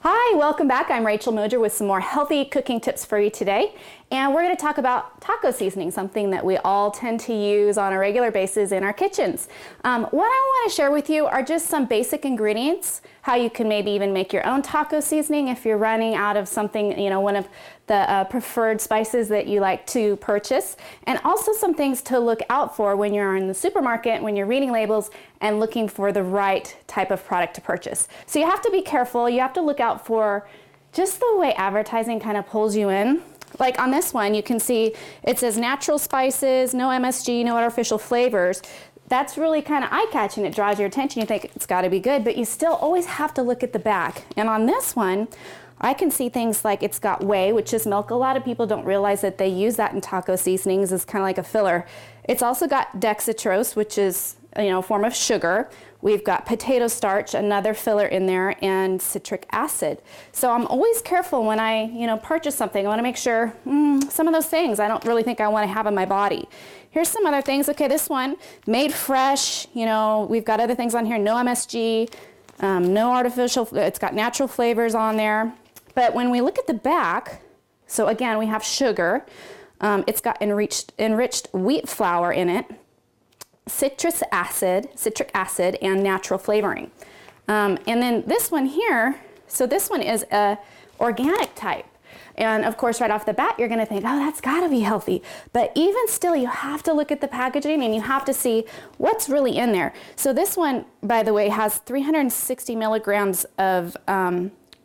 Hi, welcome back. I'm Rachel Moser with some more healthy cooking tips for you today. And we're going to talk about taco seasoning, something that we all tend to use on a regular basis in our kitchens. What I want to share with you are just some basic ingredients, how you can maybe even make your own taco seasoning if you're running out of something, one of the preferred spices that you like to purchase, and also some things to look out for when you're in the supermarket, when you're reading labels and looking for the right type of product to purchase. So you have to be careful. You have to look out for just the way advertising kind of pulls you in. Like on this one, you can see it says natural spices, no MSG, no artificial flavors. That's really kind of eye-catching. It draws your attention. You think it's got to be good, but you still always have to look at the back. And on this one, I can see things like it's got whey, which is milk. A lot of people don't realize that they use that in taco seasonings as kind of like a filler. It's also got dextrose, which is a form of sugar. We've got potato starch, another filler in there, and citric acid. So I'm always careful when I purchase something. I want to make sure some of those things I don't really think I want to have in my body. Here's some other things. Okay, this one, made fresh. We've got other things on here, no MSG, no artificial, it's got natural flavors on there. But when we look at the back, so again, we have sugar. It's got enriched wheat flour in it, citric acid, and natural flavoring. And then this one here, so this one is a organic type. And of course, right off the bat, you're gonna think, oh, that's gotta be healthy. But even still, you have to look at the packaging and you have to see what's really in there. So this one, by the way, has 360 milligrams of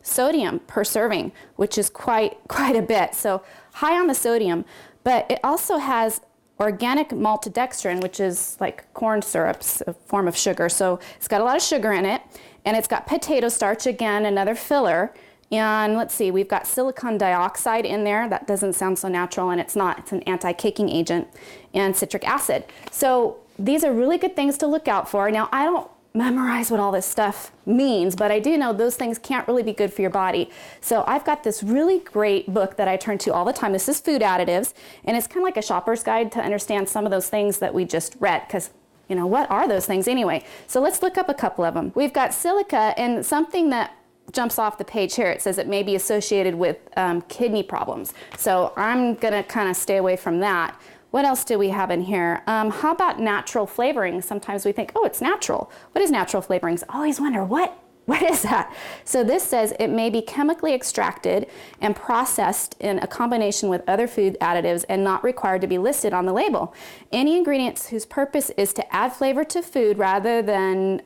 sodium per serving, which is quite a bit. So high on the sodium, but it also has organic maltodextrin, which is like corn syrups, a form of sugar. So it's got a lot of sugar in it, and it's got potato starch, again, another filler. And let's see, we've got silicon dioxide in there. That doesn't sound so natural, and it's not. It's an anti-caking agent, and citric acid. So these are really good things to look out for. Now, I don't memorize what all this stuff means, but I do know those things can't really be good for your body. So I've got this really great book that I turn to all the time. This is Food Additives, and it's kind of like a shopper's guide to understand some of those things that we just read, because what are those things anyway? So let's look up a couple of them. We've got silica, and something that jumps off the page here, it says it may be associated with kidney problems. So I'm gonna kind of stay away from that. What else do we have in here? How about natural flavoring? Sometimes we think, oh, it's natural. What is natural flavorings? I always wonder, what is that? So this says it may be chemically extracted and processed in a combination with other food additives and not required to be listed on the label. Any ingredients whose purpose is to add flavor to food rather than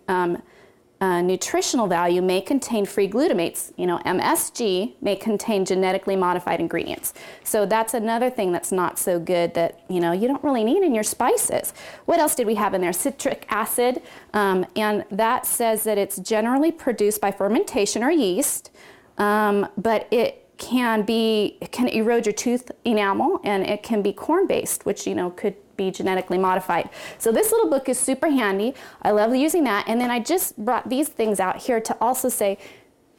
nutritional value may contain free glutamates. MSG may contain genetically modified ingredients. So that's another thing that's not so good that you don't really need in your spices. What else did we have in there? Citric acid, and that says that it's generally produced by fermentation or yeast, but it can erode your tooth enamel, and it can be corn-based, which could be genetically modified. So this little book is super handy. I love using that. And then I just brought these things out here to also say,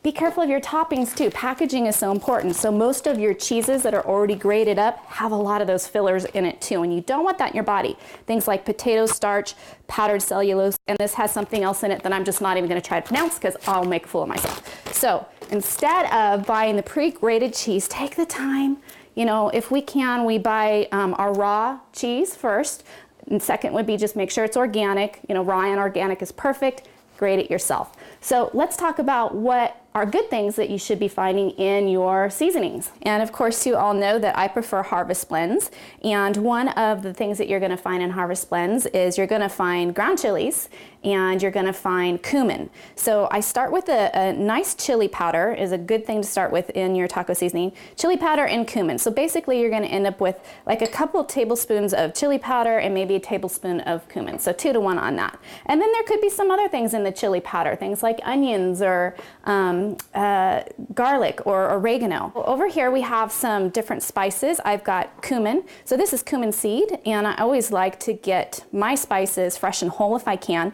be careful of your toppings too. Packaging is so important. So most of your cheeses that are already grated up have a lot of those fillers in it too, and you don't want that in your body. Things like potato starch, powdered cellulose, and this has something else in it that I'm just not even gonna try to pronounce because I'll make a fool of myself. So instead of buying the pre-grated cheese, take the time. If we can, we buy our raw cheese first. And second would be just make sure it's organic. Raw and organic is perfect. Grate it yourself. So let's talk about what are good things that you should be finding in your seasonings. And of course, you all know that I prefer Harvest Blends. And one of the things that you're gonna find in Harvest Blends is you're gonna find ground chilies and you're gonna find cumin. So I start with a nice chili powder is a good thing to start with in your taco seasoning. Chili powder and cumin. So basically you're gonna end up with like a couple of tablespoons of chili powder and maybe a tablespoon of cumin. So 2 to 1 on that. And then there could be some other things in the chili powder, things like onions or garlic or oregano. Over here we have some different spices. I've got cumin. So this is cumin seed, and I always like to get my spices fresh and whole if I can.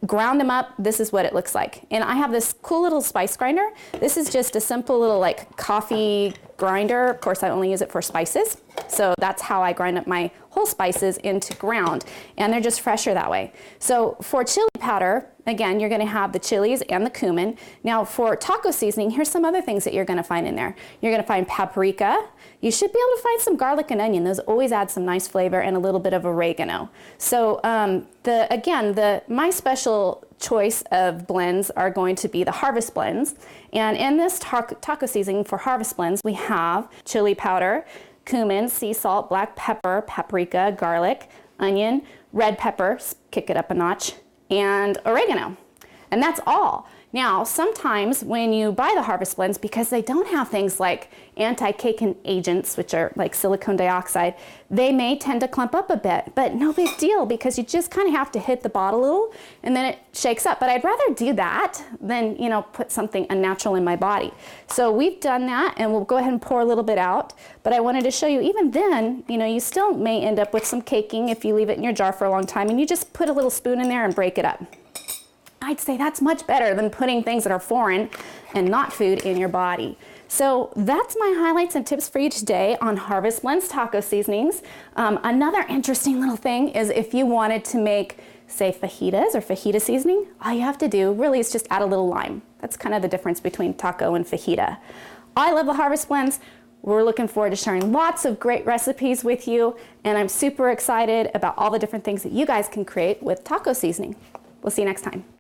Ground them up, this is what it looks like. And I have this cool little spice grinder. This is just a simple little like coffee grinder. Of course, I only use it for spices. So that's how I grind up my whole spices into ground, and they're just fresher that way. So for chili powder, again, you're gonna have the chilies and the cumin. Now for taco seasoning, here's some other things that you're gonna find in there. You're gonna find paprika. You should be able to find some garlic and onion. Those always add some nice flavor, and a little bit of oregano. So my special choice of blends are going to be the Harvest blends. And in this taco seasoning for Harvest blends, we have chili powder, cumin, sea salt, black pepper, paprika, garlic, onion, red pepper, kick it up a notch, and oregano. And that's all. Now, sometimes when you buy the Harvest blends, because they don't have things like anti-caking agents, which are like silicone dioxide, they may tend to clump up a bit, but no big deal, because you just kind of have to hit the bottle a little and then it shakes up. But I'd rather do that than, you know, put something unnatural in my body. So we've done that, and we'll go ahead and pour a little bit out. But I wanted to show you, even then, you know, you still may end up with some caking if you leave it in your jar for a long time, and you just put a little spoon in there and break it up. I'd say that's much better than putting things that are foreign and not food in your body. So that's my highlights and tips for you today on Harvest Blends taco seasonings. Another interesting little thing is if you wanted to make, say, fajitas or fajita seasoning, all you have to do really is just add a little lime. That's kind of the difference between taco and fajita. I love the Harvest Blends. We're looking forward to sharing lots of great recipes with you, and I'm super excited about all the different things that you guys can create with taco seasoning. We'll see you next time.